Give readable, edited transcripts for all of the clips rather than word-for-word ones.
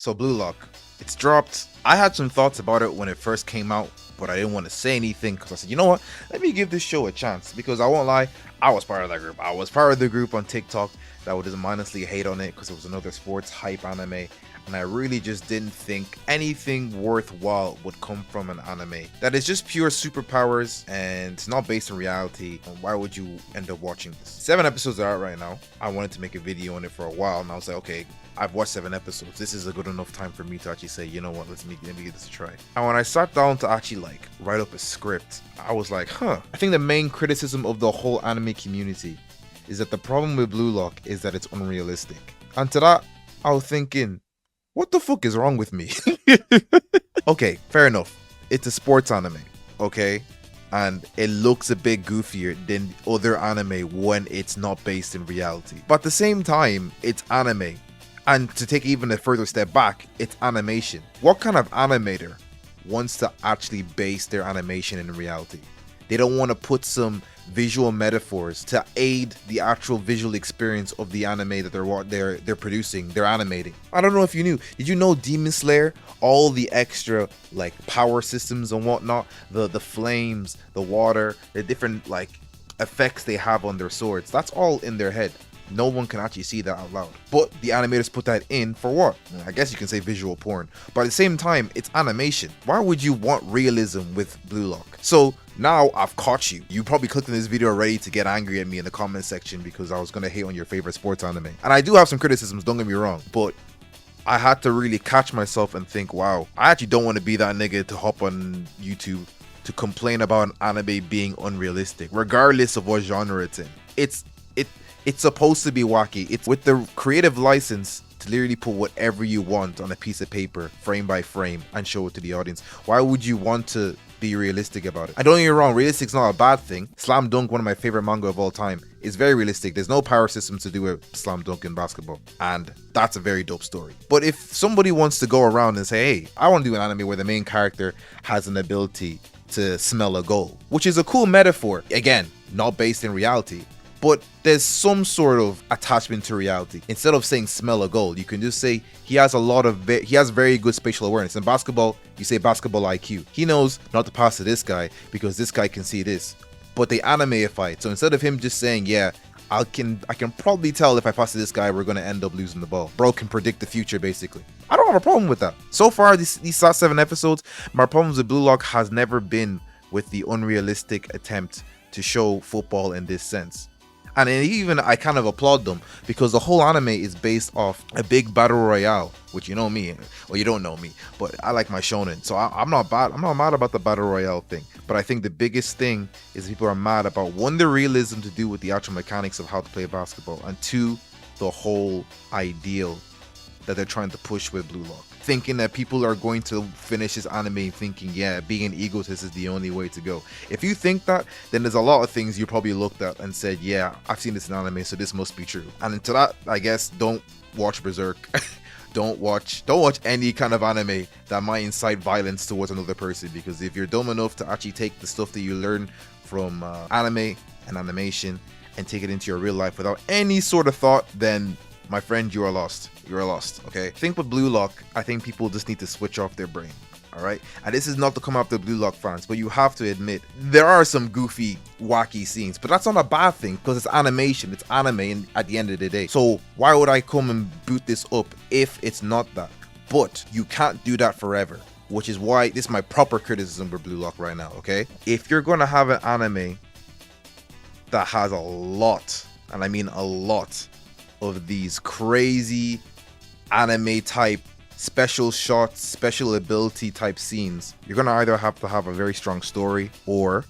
So Blue Lock, it's dropped. I had some thoughts about it when it first came out, but I didn't want to say anything because I said, you know what? Let me give this show a chance because I won't lie, I was part of that group. I was part of the group on TikTok that would just mindlessly hate on it because it was another sports hype anime. And I really just didn't think anything worthwhile would come from an anime that is just pure superpowers and it's not based in reality. And why would you end up watching this? 7 episodes are out right now. I wanted to make a video on it for a while, and I was like, okay, I've watched 7 episodes. This is a good enough time for me to actually say, you know what, let me give this a try. And when I sat down to actually write up a script, I was like, I think the main criticism of the whole anime community is that the problem with Blue Lock is that it's unrealistic. And to that, I was thinking, what the fuck is wrong with me? Okay, fair enough. It's a sports anime, okay? And it looks a bit goofier than other anime when it's not based in reality. But at the same time, it's anime. And to take even a further step back, it's animation. What kind of animator wants to actually base their animation in reality? They don't want to put some visual metaphors to aid the actual visual experience of the anime that they're producing, they're animating. I don't know if you knew. Did you know Demon Slayer, all the extra power systems and whatnot, the flames, the water, the different effects they have on their swords, that's all in their head. No one can actually see that out loud. But the animators put that in for what? I guess you can say visual porn. But at the same time, it's animation. Why would you want realism with Blue Lock? So now I've caught you. You probably clicked on this video already to get angry at me in the comment section because I was going to hate on your favorite sports anime. And I do have some criticisms, don't get me wrong. But I had to really catch myself and think, wow, I actually don't want to be that nigga to hop on YouTube to complain about an anime being unrealistic, regardless of what genre it's in. It's supposed to be wacky. It's with the creative license to literally put whatever you want on a piece of paper, frame by frame, and show it to the audience. Why would you want to be realistic about it? I don't get me wrong, realistic's not a bad thing. Slam Dunk, one of my favorite manga of all time, is very realistic. There's no power systems to do with Slam Dunk in basketball, and that's a very dope story. But if somebody wants to go around and say, hey, I want to do an anime where the main character has an ability to smell a goal, which is a cool metaphor, again, not based in reality, but there's some sort of attachment to reality. Instead of saying smell a goal, you can just say he has very good spatial awareness. In basketball, you say basketball IQ. He knows not to pass to this guy because this guy can see this. But they animeify it. So instead of him just saying, yeah, I can probably tell if I pass to this guy, we're gonna end up losing the ball. Bro can predict the future, basically. I don't have a problem with that. So far, these last 7 episodes, my problems with Blue Lock has never been with the unrealistic attempt to show football in this sense. And even I kind of applaud them because the whole anime is based off a big battle royale, which you know me, or you don't know me, but I like my shonen. So I'm not mad about the battle royale thing. But I think the biggest thing is people are mad about, one, the realism to do with the actual mechanics of how to play basketball, and two, the whole ideal that they're trying to push with Blue Lock. Thinking that people are going to finish this anime thinking, yeah, being an egotist is the only way to go. If you think that, then there's a lot of things you probably looked at and said, yeah, I've seen this in anime, so this must be true. And to that, I guess, don't watch Berserk. Don't watch any kind of anime that might incite violence towards another person, because if you're dumb enough to actually take the stuff that you learn from anime and animation and take it into your real life without any sort of thought, then my friend, you are lost. You are lost, okay? I think with Blue Lock, I think people just need to switch off their brain, all right? And this is not to come after Blue Lock fans, but you have to admit, there are some goofy, wacky scenes, but that's not a bad thing because it's animation, it's anime at the end of the day. So why would I come and boot this up if it's not that? But you can't do that forever, which is why this is my proper criticism for Blue Lock right now, okay? If you're gonna have an anime that has a lot, and I mean a lot, of these crazy anime type special shots, special ability type scenes, you're gonna either have to have a very strong story or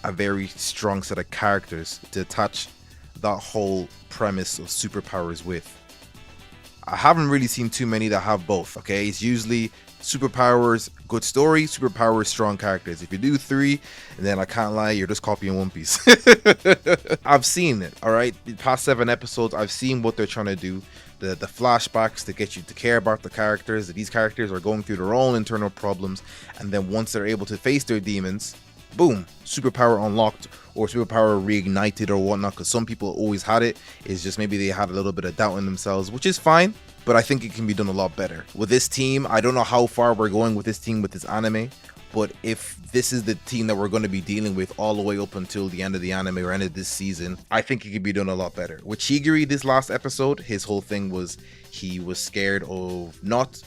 a very strong set of characters to attach that whole premise of superpowers with. I haven't really seen too many that have both, okay? It's usually superpowers, good story, superpowers, strong characters. If you do 3, then I can't lie, you're just copying One Piece. I've seen it, all right? The past 7 episodes, I've seen what they're trying to do. The flashbacks to get you to care about the characters, that these characters are going through their own internal problems, and then once they're able to face their demons, boom, superpower unlocked or superpower reignited or whatnot, because some people always had it. It's just maybe they had a little bit of doubt in themselves, which is fine. but I think it can be done a lot better. With this team, I don't know how far we're going with this team with this anime, but if this is the team that we're going to be dealing with all the way up until the end of the anime or end of this season, I think it could be done a lot better. With Chigiri this last episode, his whole thing was he was scared of not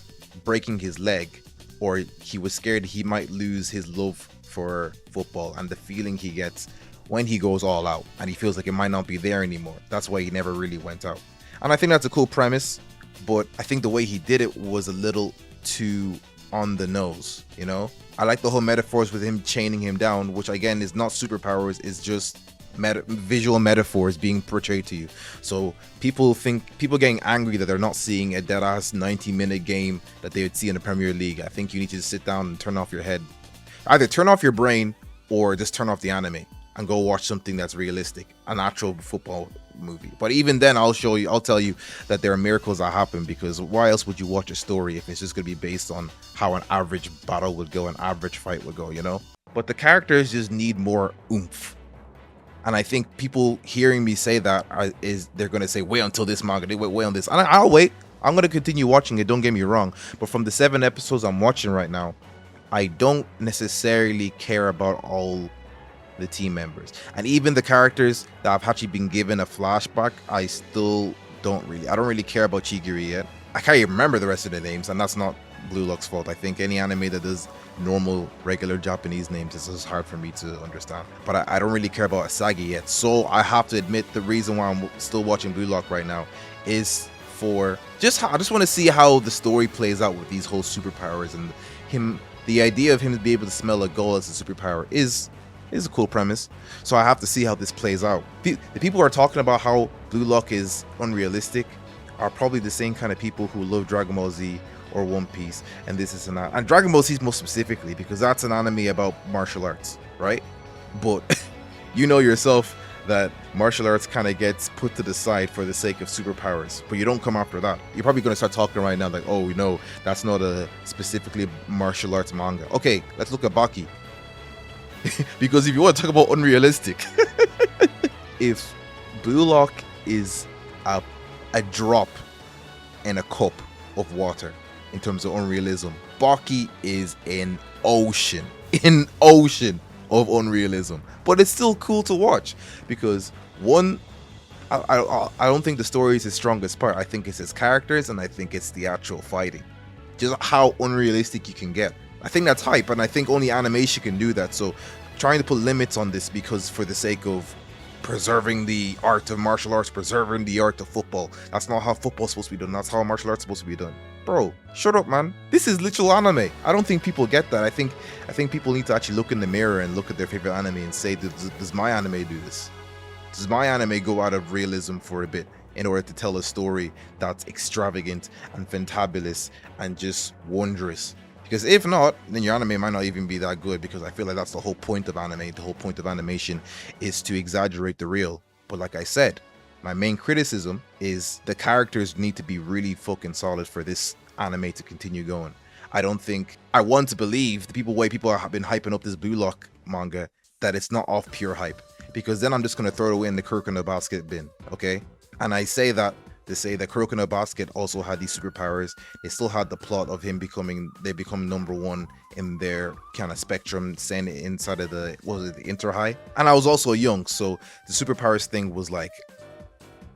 breaking his leg, or he was scared he might lose his love for football and the feeling he gets when he goes all out, and he feels like it might not be there anymore. That's why he never really went out. And I think that's a cool premise, but I think the way he did it was a little too on the nose, you know? I like the whole metaphors with him chaining him down, which again is not superpowers, it's just visual metaphors being portrayed to you. So people getting angry that they're not seeing a dead ass 90-minute game that they would see in the Premier League. I think you need to just sit down and turn off your head. Either turn off your brain or just turn off the anime and go watch something that's realistic, an actual football movie. But even then, I'll tell you that there are miracles that happen, because why else would you watch a story if it's just going to be based on how an average battle would go, an average fight would go, you know? But the characters just need more oomph. And I think people hearing me say that they're going to say, wait until this manga, they wait on this. And I'll wait. I'm going to continue watching it, don't get me wrong. But from the 7 episodes I'm watching right now, I don't necessarily care about all the team members, and even the characters that have actually been given a flashback, I don't really care about Chigiri yet. I can't even remember the rest of the names, and that's not Blue Lock's fault. I think any anime that does normal regular Japanese names is just hard for me to understand, but I don't really care about Asagi yet. So I have to admit, the reason why I'm still watching Blue Lock right now is for I just want to see how the story plays out with these whole superpowers, and him, the idea of him to be able to smell a goal as a superpower is a cool premise. So I have to see how this plays out. The people who are talking about how Blue Lock is unrealistic are probably the same kind of people who love Dragon Ball Z or One Piece, and this is and Dragon Ball Z most specifically, because that's an anime about martial arts, right? But you know yourself that martial arts kind of gets put to the side for the sake of superpowers, but you don't come after that. You're probably going to start talking right now like, oh, no, that's not a specifically martial arts manga. Okay, let's look at Baki. Because if you want to talk about unrealistic, if Blue Lock is a drop in a cup of water in terms of unrealism, Baki is an ocean of unrealism. But it's still cool to watch, because one, I don't think the story is his strongest part. I think it's his characters, and I think it's the actual fighting, just how unrealistic you can get. I think that's hype, and I think only animation can do that. So trying to put limits on this because for the sake of preserving the art of martial arts, preserving the art of football, that's not how football's supposed to be done. That's how martial arts is supposed to be done. Bro, shut up, man. This is literal anime. I don't think people get that. I think people need to actually look in the mirror and look at their favorite anime and say, does my anime do this? Does my anime go out of realism for a bit in order to tell a story that's extravagant and fantabulous and just wondrous? Because if not, then your anime might not even be that good, because I feel like that's the whole point of anime. The whole point of animation is to exaggerate the real. But like I said, my main criticism is the characters need to be really fucking solid for this anime to continue going. I want to believe the way people have been hyping up this Blue Lock manga, that it's not off pure hype, because then I'm just going to throw it away in the Kuroko no Basket bin, okay? And I say that to say that Kuroko no Basket also had these superpowers. They still had the plot of him become number one in their kind of spectrum, saying inside of the Inter High. And I was also young, so the superpowers thing was like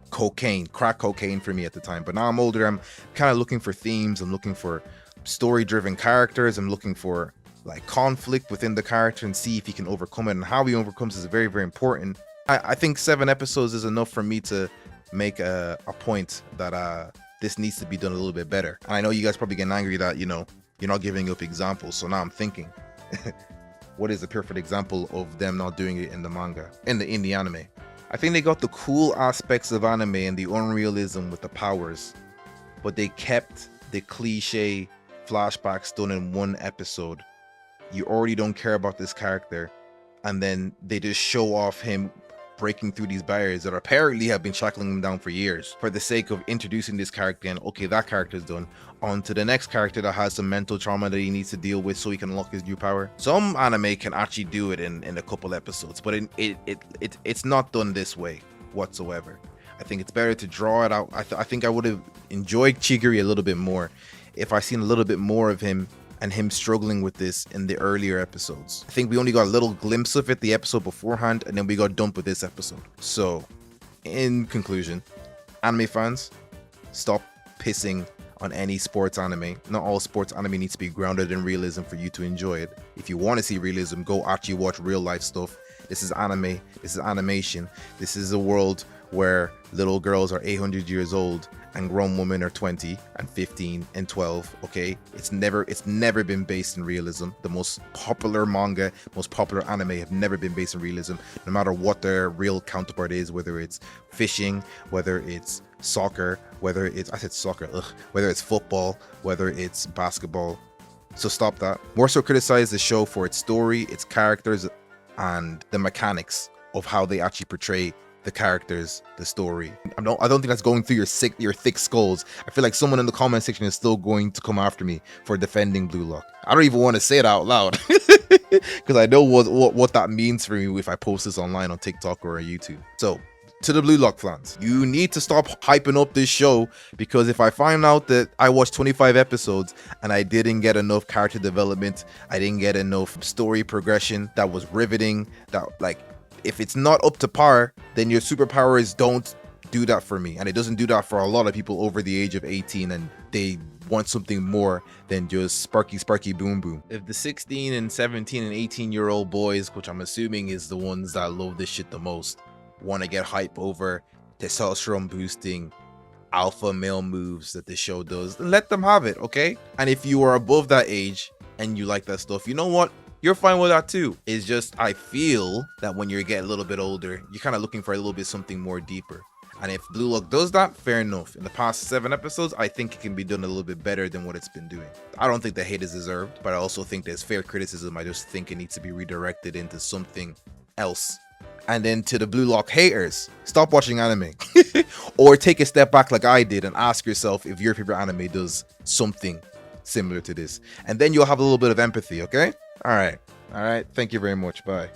crack cocaine for me at the time. But now I'm older, I'm kind of looking for themes, I'm looking for story-driven characters, I'm looking for like conflict within the character and see if he can overcome it, and how he overcomes is very, very important. I think 7 episodes is enough for me to make a point that this needs to be done a little bit better. And I know you guys probably getting angry that, you know, you're not giving up examples. So now I'm thinking, what is the perfect example of them not doing it in the manga, in the anime? I think they got the cool aspects of anime and the unrealism with the powers, but they kept the cliche flashbacks done in 1 episode. You already don't care about this character, and then they just show off him breaking through these barriers that apparently have been shackling him down for years, for the sake of introducing this character, and okay, that character's done, on to the next character that has some mental trauma that he needs to deal with so he can unlock his new power. Some anime can actually do it in a couple episodes, but it's not done this way whatsoever. I think it's better to draw it out. I think I would have enjoyed Chigiri a little bit more if I seen a little bit more of him and him struggling with this in the earlier episodes. I think we only got a little glimpse of it the episode beforehand, and then we got dumped with this episode. So, in conclusion, anime fans, stop pissing on any sports anime. Not all sports anime needs to be grounded in realism for you to enjoy it. If you want to see realism, go actually watch real life stuff. This is anime, this is animation, this is a world where little girls are 800 years old and grown women are 20 and 15 and 12. Okay, it's never been based in realism. The most popular manga, most popular anime have never been based in realism, no matter what their real counterpart is, whether it's fishing, whether it's soccer, whether it's football, whether it's basketball. So stop that. More so criticize the show for its story, its characters, and the mechanics of how they actually portray the characters, the story. I don't think that's going through your thick skulls. I feel like someone in the comment section is still going to come after me for defending Blue Lock. I don't even want to say it out loud because I know what that means for me if I post this online on TikTok or on YouTube. So to the Blue Lock fans, you need to stop hyping up this show, because if I find out that I watched 25 episodes and I didn't get enough character development, I didn't get enough story progression that was riveting, that like, if it's not up to par, then your superpowers don't do that for me. And it doesn't do that for a lot of people over the age of 18, and they want something more than just sparky boom boom. If the 16 and 17 and 18-year-old boys, which I'm assuming is the ones that love this shit the most, want to get hype over testosterone boosting alpha male moves that the show does, then let them have it, okay? And if you are above that age and you like that stuff, you know what? You're fine with that too. It's just, I feel that when you get a little bit older, you're kind of looking for a little bit something more deeper. And if Blue Lock does that, fair enough. In the past 7 episodes, I think it can be done a little bit better than what it's been doing. I don't think the hate is deserved, but I also think there's fair criticism. I just think it needs to be redirected into something else. And then to the Blue Lock haters, stop watching anime. Or take a step back like I did and ask yourself if your favorite anime does something similar to this. And then you'll have a little bit of empathy, okay? All right. Thank you very much. Bye.